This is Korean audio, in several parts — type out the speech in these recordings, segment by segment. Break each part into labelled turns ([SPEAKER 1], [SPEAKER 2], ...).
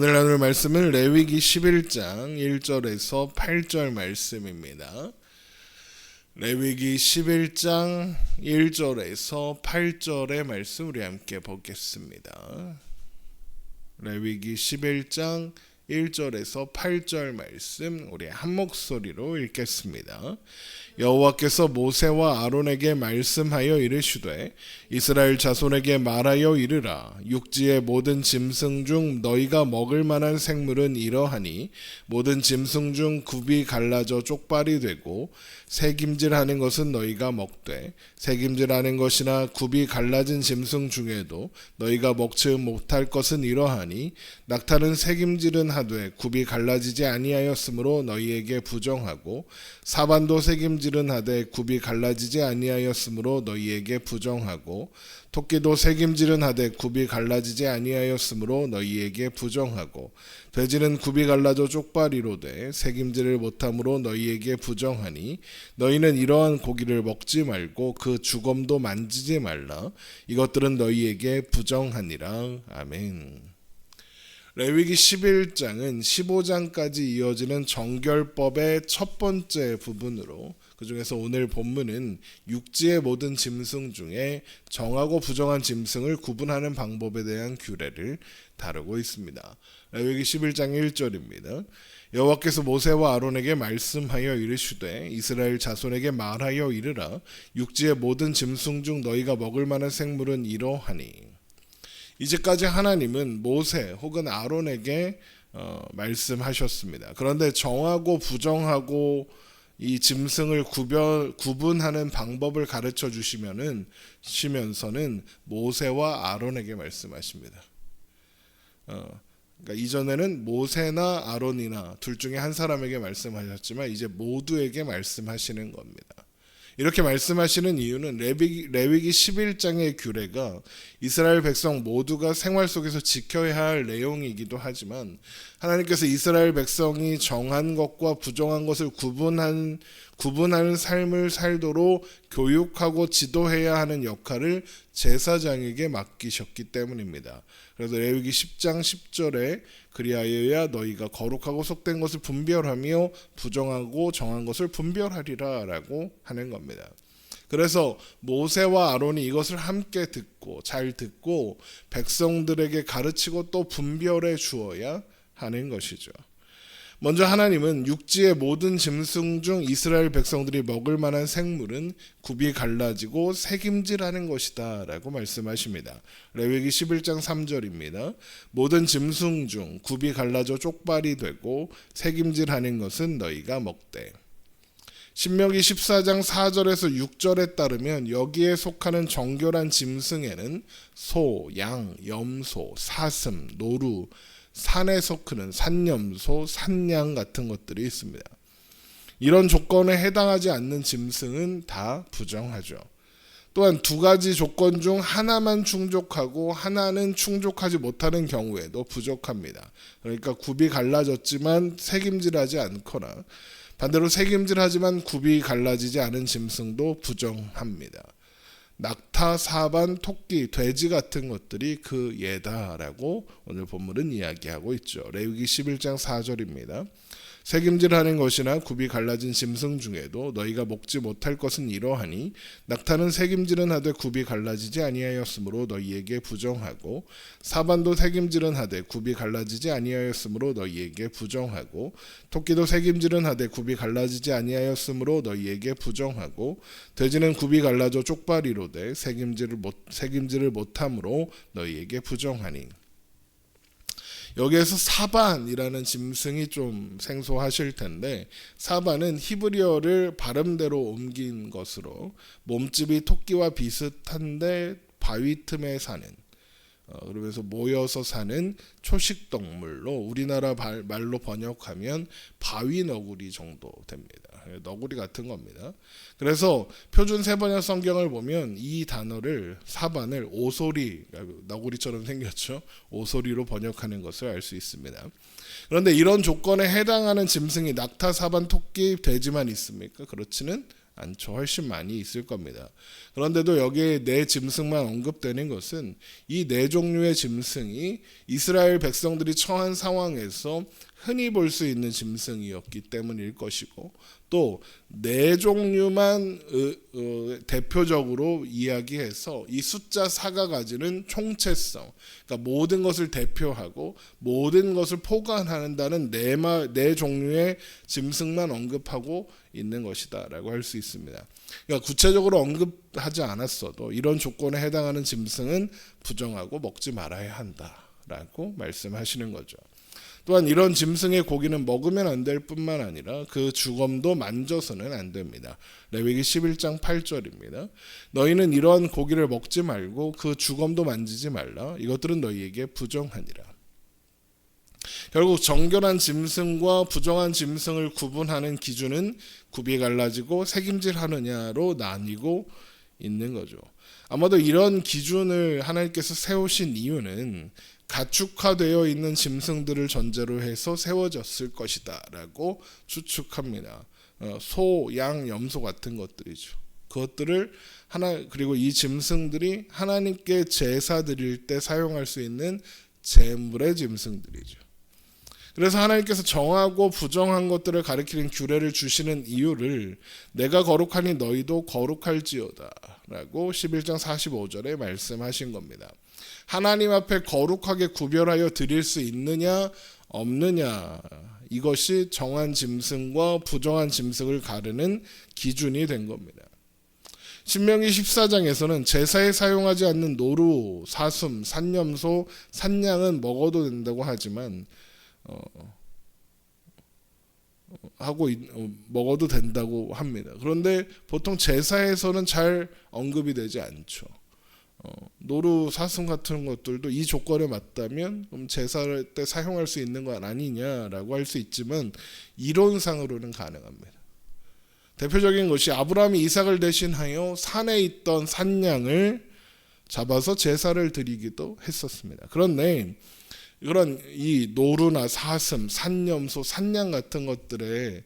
[SPEAKER 1] 오늘 나눌 말씀은 레위기 11장 1절에서 8절 말씀입니다. 레위기 11장 1절에서 8절의 말씀 우리 함께 보겠습니다. 레위기 11장 1절에서 8절 말씀 우리 한 목소리로 읽겠습니다. 여호와께서 모세와 아론에게 말씀하여 이르시되 이스라엘 자손에게 말하여 이르라. 육지의 모든 짐승 중 너희가 먹을 만한 생물은 이러하니 모든 짐승 중 굽이 갈라져 쪽발이 되고 새김질하는 것은 너희가 먹되 새김질하는 것이나 굽이 갈라진 짐승 중에도 너희가 먹지 못할 것은 이러하니 낙타는 새김질은 하되 굽이 갈라지지 아니하였으므로 너희에게 부정하고 사반도 새김질은 하되 굽이 갈라지지 아니하였으므로 너희에게 부정하고 토끼도 새김질은 하되 굽이 갈라지지 아니하였으므로 너희에게 부정하고 돼지는 굽이 갈라져 쪽발이로되 새김질을 못함으로 너희에게 부정하니 너희는 이러한 고기를 먹지 말고 그 주검도 만지지 말라. 이것들은 너희에게 부정하니라. 아멘. 레위기 11장은 15장까지 이어지는 정결법의 첫 번째 부분으로 그 중에서 오늘 본문은 육지의 모든 짐승 중에 정하고 부정한 짐승을 구분하는 방법에 대한 규례를 다루고 있습니다. 레위기 11장 1절입니다. 여호와께서 모세와 아론에게 말씀하여 이르시되 이스라엘 자손에게 말하여 이르라. 육지의 모든 짐승 중 너희가 먹을 만한 생물은 이러하니. 이제까지 하나님은 모세 혹은 아론에게 말씀하셨습니다. 그런데 정하고 부정하고 이 짐승을 구분하는 방법을 가르쳐 주시면서는 모세와 아론에게 말씀하십니다. 그러니까 이전에는 모세나 아론이나 둘 중에 한 사람에게 말씀하셨지만 이제 모두에게 말씀하시는 겁니다. 이렇게 말씀하시는 이유는 레위기 11장의 규례가 이스라엘 백성 모두가 생활 속에서 지켜야 할 내용이기도 하지만 하나님께서 이스라엘 백성이 정한 것과 부정한 것을 구분하는 삶을 살도록 교육하고 지도해야 하는 역할을 제사장에게 맡기셨기 때문입니다. 그래서 레위기 10장 10절에 그리하여야 너희가 거룩하고 속된 것을 분별하며 부정하고 정한 것을 분별하리라 라고 하는 겁니다. 그래서 모세와 아론이 이것을 함께 듣고 잘 듣고 백성들에게 가르치고 또 분별해 주어야 하는 것이죠. 먼저 하나님은 육지의 모든 짐승 중 이스라엘 백성들이 먹을 만한 생물은 굽이 갈라지고 새김질하는 것이다 라고 말씀하십니다. 레위기 11장 3절입니다. 모든 짐승 중 굽이 갈라져 쪽발이 되고 새김질하는 것은 너희가 먹되. 신명기 14장 4절에서 6절에 따르면 여기에 속하는 정결한 짐승에는 소, 양, 염소, 사슴, 노루, 산에서 크는 산염소, 산양 같은 것들이 있습니다. 이런 조건에 해당하지 않는 짐승은 다 부정하죠. 또한 두 가지 조건 중 하나만 충족하고 하나는 충족하지 못하는 경우에도 부족합니다. 그러니까 굽이 갈라졌지만 새김질하지 않거나 반대로 새김질하지만 굽이 갈라지지 않은 짐승도 부정합니다. 낙타, 사반, 토끼, 돼지 같은 것들이 그 예다라고 오늘 본문은 이야기하고 있죠. 레위기 11장 4절입니다. 새김질하는 것이나 굽이 갈라진 짐승 중에도 너희가 먹지 못할 것은 이러하니 낙타는 새김질은 하되 굽이 갈라지지 아니하였으므로 너희에게 부정하고 사반도 새김질은 하되 굽이 갈라지지 아니하였으므로 너희에게 부정하고 토끼도 새김질은 하되 굽이 갈라지지 아니하였으므로 너희에게 부정하고 돼지는 굽이 갈라져 쪽발이로되 새김질을 못함으로 너희에게 부정하니. 여기에서 사반이라는 짐승이 좀 생소하실 텐데 사반은 히브리어를 발음대로 옮긴 것으로 몸집이 토끼와 비슷한데 바위 틈에 사는 그러면서 모여서 사는 초식동물로 우리나라 말로 번역하면 바위 너구리 정도 됩니다. 너구리 같은 겁니다. 그래서 표준 세번역 성경을 보면 이 단어를 사반을 오소리, 너구리처럼 생겼죠. 오소리로 번역하는 것을 알 수 있습니다. 그런데 이런 조건에 해당하는 짐승이 낙타, 사반, 토끼, 돼지만 있습니까? 그렇지는 않죠. 훨씬 많이 있을 겁니다. 그런데도 여기에 네 짐승만 언급되는 것은 이 네 종류의 짐승이 이스라엘 백성들이 처한 상황에서 흔히 볼 수 있는 짐승이었기 때문일 것이고, 또 네 종류만 대표적으로 이야기해서 이 숫자 4가 가지는 총체성, 그러니까 모든 것을 대표하고 모든 것을 포괄한다는 네 종류의 짐승만 언급하고 있는 것이다라고 할 수 있습니다. 그러니까 구체적으로 언급하지 않았어도 이런 조건에 해당하는 짐승은 부정하고 먹지 말아야 한다라고 말씀하시는 거죠. 또한 이런 짐승의 고기는 먹으면 안 될 뿐만 아니라 그 주검도 만져서는 안 됩니다. 레위기 11장 8절입니다. 너희는 이러한 고기를 먹지 말고 그 주검도 만지지 말라. 이것들은 너희에게 부정하니라. 결국 정결한 짐승과 부정한 짐승을 구분하는 기준은 굽이 갈라지고 새김질하느냐로 나뉘고 있는 거죠. 아마도 이런 기준을 하나님께서 세우신 이유는 가축화되어 있는 짐승들을 전제로 해서 세워졌을 것이다 라고 추측합니다. 소, 양, 염소 같은 것들이죠. 그것들을 그리고 이 짐승들이 하나님께 제사 드릴 때 사용할 수 있는 제물의 짐승들이죠. 그래서 하나님께서 정하고 부정한 것들을 가리키는 규례를 주시는 이유를 내가 거룩하니 너희도 거룩할지어다 라고 11장 45절에 말씀하신 겁니다. 하나님 앞에 거룩하게 구별하여 드릴 수 있느냐 없느냐, 이것이 정한 짐승과 부정한 짐승을 가르는 기준이 된 겁니다. 신명기 14장에서는 제사에 사용하지 않는 노루, 사슴, 산염소, 산양은 먹어도 된다고 하지만 먹어도 된다고 합니다. 그런데 보통 제사에서는 잘 언급이 되지 않죠. 노루, 사슴 같은 것들도 이 조건에 맞다면 그럼 제사 때 사용할 수 있는 건 아니냐라고 할 수 있지만 이론상으로는 가능합니다. 대표적인 것이 아브라함이 이삭을 대신하여 산에 있던 산양을 잡아서 제사를 드리기도 했었습니다. 그런데 그런 이 노루나 사슴, 산염소, 산양 같은 것들에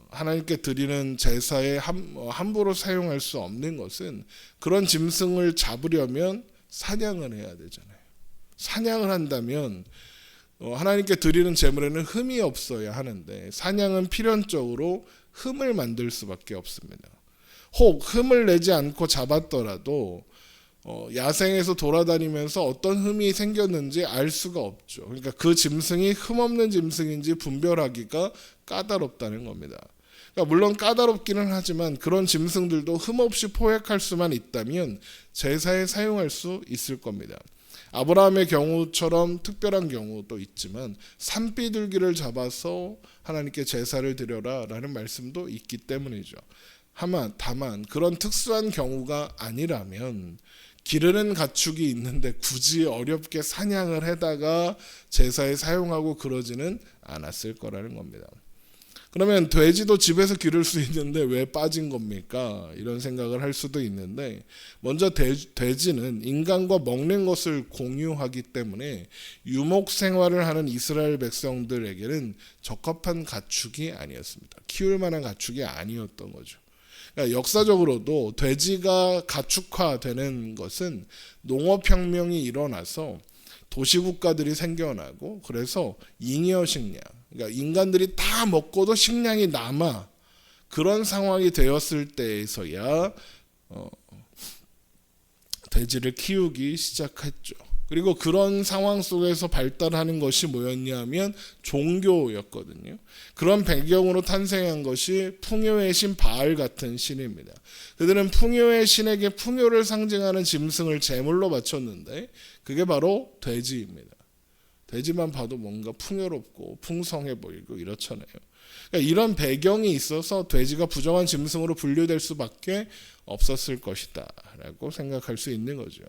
[SPEAKER 1] 하나님께 드리는 제사에 함부로 사용할 수 없는 것은 그런 짐승을 잡으려면 사냥을 해야 되잖아요. 사냥을 한다면 하나님께 드리는 제물에는 흠이 없어야 하는데 사냥은 필연적으로 흠을 만들 수밖에 없습니다. 혹 흠을 내지 않고 잡았더라도 야생에서 돌아다니면서 어떤 흠이 생겼는지 알 수가 없죠. 그러니까 그 짐승이 흠없는 짐승인지 분별하기가 까다롭다는 겁니다. 그러니까 물론 까다롭기는 하지만 그런 짐승들도 흠없이 포획할 수만 있다면 제사에 사용할 수 있을 겁니다. 아브라함의 경우처럼 특별한 경우도 있지만 산비둘기를 잡아서 하나님께 제사를 드려라 라는 말씀도 있기 때문이죠. 다만 그런 특수한 경우가 아니라면 기르는 가축이 있는데 굳이 어렵게 사냥을 해다가 제사에 사용하고 그러지는 않았을 거라는 겁니다. 그러면 돼지도 집에서 기를 수 있는데 왜 빠진 겁니까? 이런 생각을 할 수도 있는데, 먼저 돼지는 인간과 먹는 것을 공유하기 때문에 유목 생활을 하는 이스라엘 백성들에게는 적합한 가축이 아니었습니다. 키울 만한 가축이 아니었던 거죠. 그러니까 역사적으로도 돼지가 가축화되는 것은 농업혁명이 일어나서 도시국가들이 생겨나고, 그래서 잉여 식량, 그러니까 인간들이 다 먹고도 식량이 남아 그런 상황이 되었을 때에서야 돼지를 키우기 시작했죠. 그리고 그런 상황 속에서 발달하는 것이 뭐였냐면 종교였거든요. 그런 배경으로 탄생한 것이 풍요의 신 바알 같은 신입니다. 그들은 풍요의 신에게 풍요를 상징하는 짐승을 제물로 바쳤는데 그게 바로 돼지입니다. 돼지만 봐도 뭔가 풍요롭고 풍성해 보이고 이렇잖아요. 그러니까 이런 배경이 있어서 돼지가 부정한 짐승으로 분류될 수밖에 없었을 것이다 라고 생각할 수 있는 거죠.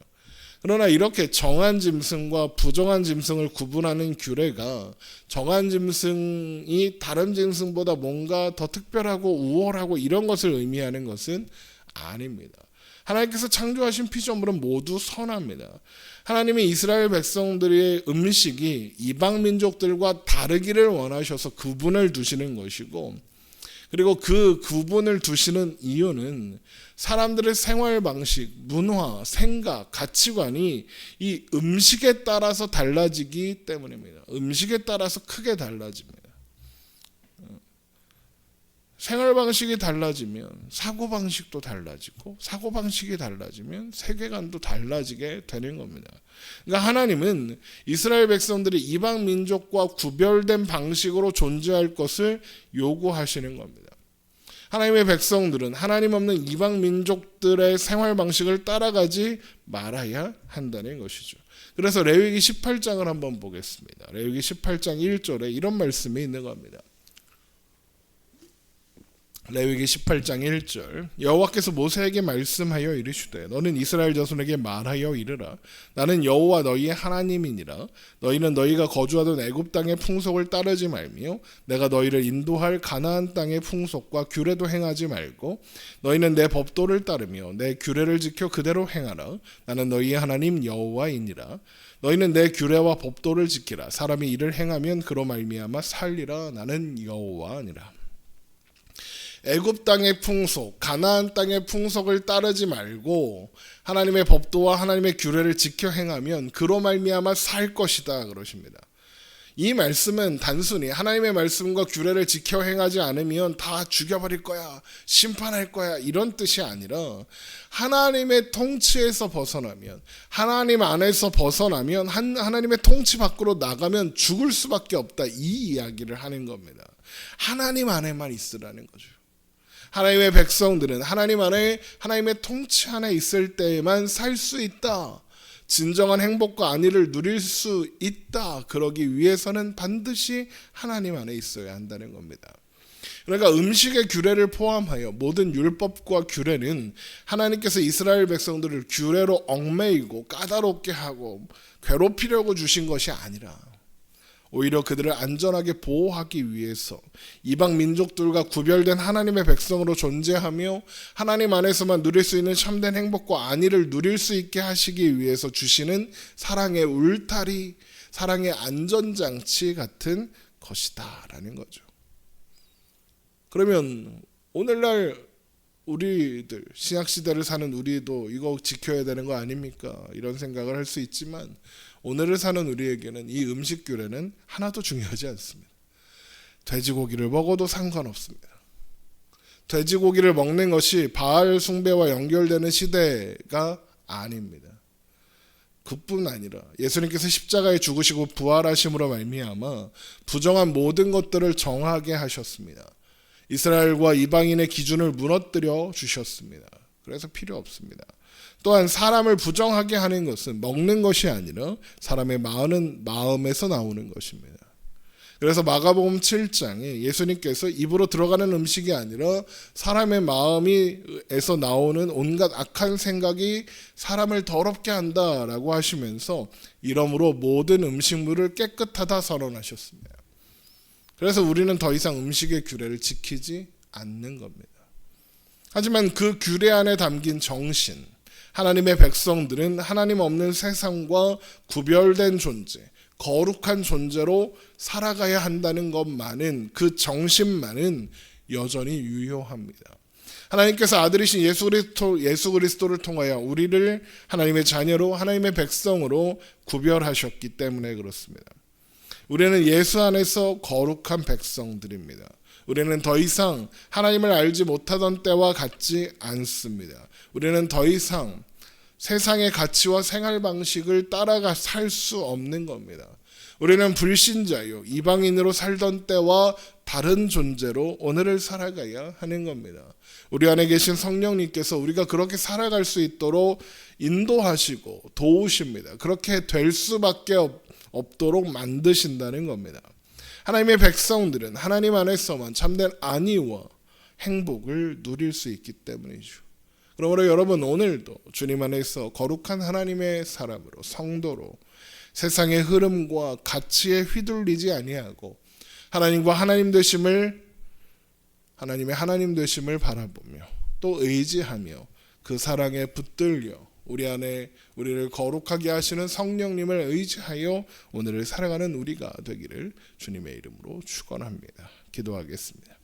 [SPEAKER 1] 그러나 이렇게 정한 짐승과 부정한 짐승을 구분하는 규례가 정한 짐승이 다른 짐승보다 뭔가 더 특별하고 우월하고 이런 것을 의미하는 것은 아닙니다. 하나님께서 창조하신 피조물은 모두 선합니다. 하나님이 이스라엘 백성들의 음식이 이방 민족들과 다르기를 원하셔서 구분을 두시는 것이고, 그리고 그 구분을 두시는 이유는 사람들의 생활 방식, 문화, 생각, 가치관이 이 음식에 따라서 달라지기 때문입니다. 음식에 따라서 크게 달라집니다. 생활 방식이 달라지면 사고 방식도 달라지고, 사고 방식이 달라지면 세계관도 달라지게 되는 겁니다. 그러니까 하나님은 이스라엘 백성들이 이방 민족과 구별된 방식으로 존재할 것을 요구하시는 겁니다. 하나님의 백성들은 하나님 없는 이방 민족들의 생활 방식을 따라가지 말아야 한다는 것이죠. 그래서 레위기 18장을 한번 보겠습니다. 레위기 18장 1절에 이런 말씀이 있는 겁니다. 레위기 18장 1절 여호와께서 모세에게 말씀하여 이르시되 너는 이스라엘 자손에게 말하여 이르라. 나는 여호와 너희의 하나님이니라. 너희는 너희가 거주하던 애굽 땅의 풍속을 따르지 말며 내가 너희를 인도할 가나안 땅의 풍속과 규례도 행하지 말고 너희는 내 법도를 따르며 내 규례를 지켜 그대로 행하라. 나는 너희의 하나님 여호와이니라. 너희는 내 규례와 법도를 지키라. 사람이 이를 행하면 그로 말미암아 살리라. 나는 여호와니라. 애굽 땅의 풍속, 가나안 땅의 풍속을 따르지 말고 하나님의 법도와 하나님의 규례를 지켜 행하면 그로 말미암아 살 것이다 그러십니다. 이 말씀은 단순히 하나님의 말씀과 규례를 지켜 행하지 않으면 다 죽여버릴 거야, 심판할 거야 이런 뜻이 아니라 하나님의 통치에서 벗어나면, 하나님 안에서 벗어나면, 하나님의 통치 밖으로 나가면 죽을 수밖에 없다 이 이야기를 하는 겁니다. 하나님 안에만 있으라는 거죠. 하나님의 백성들은 하나님 안에, 하나님의 통치 안에 있을 때에만 살 수 있다. 진정한 행복과 안위를 누릴 수 있다. 그러기 위해서는 반드시 하나님 안에 있어야 한다는 겁니다. 그러니까 음식의 규례를 포함하여 모든 율법과 규례는 하나님께서 이스라엘 백성들을 규례로 얽매이고 까다롭게 하고 괴롭히려고 주신 것이 아니라 오히려 그들을 안전하게 보호하기 위해서 이방 민족들과 구별된 하나님의 백성으로 존재하며 하나님 안에서만 누릴 수 있는 참된 행복과 안위를 누릴 수 있게 하시기 위해서 주시는 사랑의 울타리, 사랑의 안전장치 같은 것이다 라는 거죠. 그러면 오늘날 우리들, 신약시대를 사는 우리도 이거 지켜야 되는 거 아닙니까? 이런 생각을 할 수 있지만 오늘을 사는 우리에게는 이 음식 규례는 하나도 중요하지 않습니다. 돼지고기를 먹어도 상관없습니다. 돼지고기를 먹는 것이 바알 숭배와 연결되는 시대가 아닙니다. 그뿐 아니라 예수님께서 십자가에 죽으시고 부활하심으로 말미암아 부정한 모든 것들을 정하게 하셨습니다. 이스라엘과 이방인의 기준을 무너뜨려 주셨습니다. 그래서 필요 없습니다. 또한 사람을 부정하게 하는 것은 먹는 것이 아니라 사람의 마음에서 나오는 것입니다. 그래서 마가복음 7장에 예수님께서 입으로 들어가는 음식이 아니라 사람의 마음에서 나오는 온갖 악한 생각이 사람을 더럽게 한다라고 하시면서 이러므로 모든 음식물을 깨끗하다 선언하셨습니다. 그래서 우리는 더 이상 음식의 규례를 지키지 않는 겁니다. 하지만 그 규례 안에 담긴 정신, 하나님의 백성들은 하나님 없는 세상과 구별된 존재, 거룩한 존재로 살아가야 한다는 것만은, 그 정신만은 여전히 유효합니다. 하나님께서 아들이신 예수 그리스도를 통하여 우리를 하나님의 자녀로, 하나님의 백성으로 구별하셨기 때문에 그렇습니다. 우리는 예수 안에서 거룩한 백성들입니다. 우리는 더 이상 하나님을 알지 못하던 때와 같지 않습니다. 우리는 더 이상 세상의 가치와 생활 방식을 따라가 살 수 없는 겁니다. 우리는 불신자요, 이방인으로 살던 때와 다른 존재로 오늘을 살아가야 하는 겁니다. 우리 안에 계신 성령님께서 우리가 그렇게 살아갈 수 있도록 인도하시고 도우십니다. 그렇게 될 수밖에 없도록 만드신다는 겁니다. 하나님의 백성들은 하나님 안에서만 참된 안위와 행복을 누릴 수 있기 때문이죠. 그러므로 여러분 오늘도 주님 안에서 거룩한 하나님의 사람으로, 성도로 세상의 흐름과 가치에 휘둘리지 아니하고 하나님과 하나님의 하나님 되심을 바라보며 또 의지하며 그 사랑에 붙들려 우리 안에 우리를 거룩하게 하시는 성령님을 의지하여 오늘을 살아가는 우리가 되기를 주님의 이름으로 축원합니다. 기도하겠습니다.